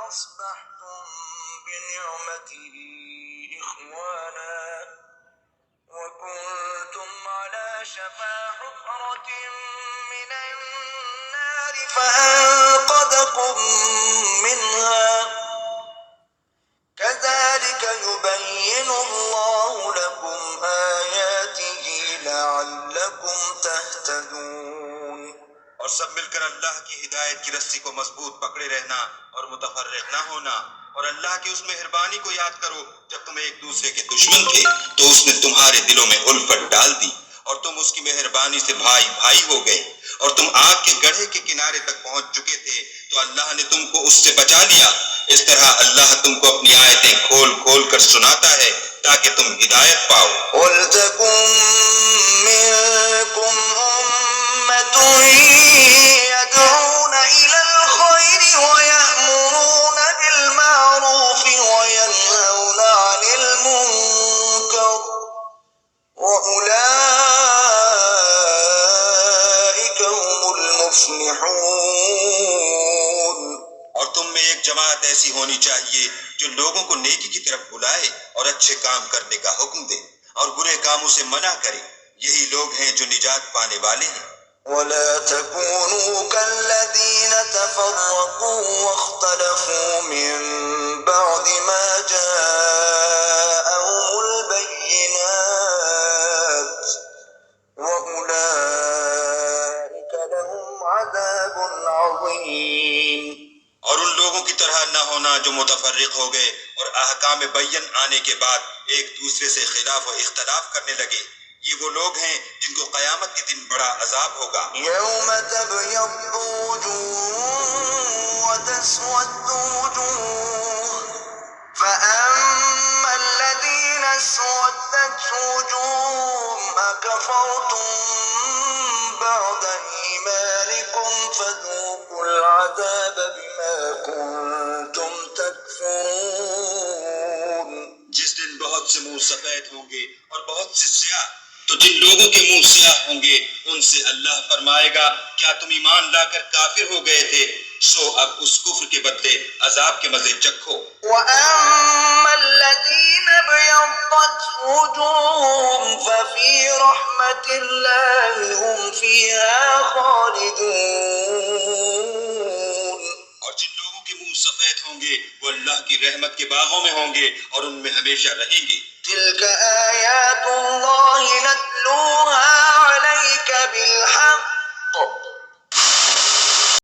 فأصبحتم بنعمته إخوانا وكنتم على شفا حفرة من النار فأنقذكم منها كذلك يبين الله لكم آياته لعلكم تهتدون۔ اور سب مل کر اللہ کی ہدایت کی رسی کو مضبوط پکڑے رہنا اور متفرق نہ ہونا، اور اللہ کی اس مہربانی کو یاد کرو جب تم ایک دوسرے کے دشمن تھے تو اس نے تمہارے دلوں میں الفت ڈال دی اور تم اس کی مہربانی سے بھائی بھائی ہو گئے، اور تم آگ کے گڑھے کے کنارے تک پہنچ چکے تھے تو اللہ نے تم کو اس سے بچا لیا۔ اس طرح اللہ تم کو اپنی آیتیں کھول کھول کر سناتا ہے تاکہ تم ہدایت پاؤ۔ وَلْتَكُن مِّنكُمْ أُمَّةٌ يَدْعُونَ إِلَى الْخَيْرِ وَيَأْمُرُونَ بِالْمَعْرُوفِ وَيَنْهَوْنَ عَنِ الْمُنكَرِ وَأُولَئِكَ هُمُ الْمُفْلِحُونَ۔ اور تم میں ایک جماعت ایسی ہونی چاہیے جو لوگوں کو نیکی کی طرف بلائے اور اچھے کام کرنے کا حکم دے اور برے کاموں سے منع کرے، یہی لوگ ہیں جو نجات پانے والے ہیں۔ وَلَا تَكُونُوا كَالَّذِينَ تَفَرَّقُوا وَاخْتَلَفُوا مِن بَعْدِ مَا جَاءَهُمُ الْبَيِّنَاتُ وَأُولَئِكَ لَهُمْ عَذَابٌ عَظِيمٌ۔ اور ان لوگوں کی طرح نہ ہونا جو متفرق ہو گئے اور احکام بین آنے کے بعد ایک دوسرے سے خلاف و اختلاف کرنے لگے، یہ وہ لوگ ہیں جن کو قیامت کے دن بڑا عذاب ہوگا۔ يَوْمَ تَبْيَضُّ وُجُوهٌ وَتَسْوَدُّ وُجُوهٌ فَأَمَّا الَّذِينَ اسْوَدَّتْ وُجُوهُهُمْ أَكَفَرْتُم بَعْدَ إِيمَانِكُمْ فَذُوقُوا الْعَذَابَ بِمَا كُنتُمْ تَكْفُرُونَ۔ جس دن بہت سے منہ سفید ہوں گے اور بہت سے سیاہ، تو جن لوگوں کے منہ سیاہ ہوں گے ان سے اللہ فرمائے گا کیا تم ایمان لا کر کافر ہو گئے تھے؟ سو اب اس کفر کے بدلے عذاب کے مزے چکھو۔ وَأَمَّا الَّذِينَ ابْيَضَّتْ وُجُوهُهُمْ فَفِي رَحْمَةِ اللَّهِ هُمْ فِيهَا خَالِدُونَ۔ اور جن لوگوں کے منہ سفید ہوں گے وہ اللہ کی رحمت کے باغوں میں ہوں گے اور ان میں ہمیشہ رہیں گے۔ تِلْكَ آيَاتُ اللَّهِ نَتْلُوهَا عَلَيْكَ بِالْحَقِّ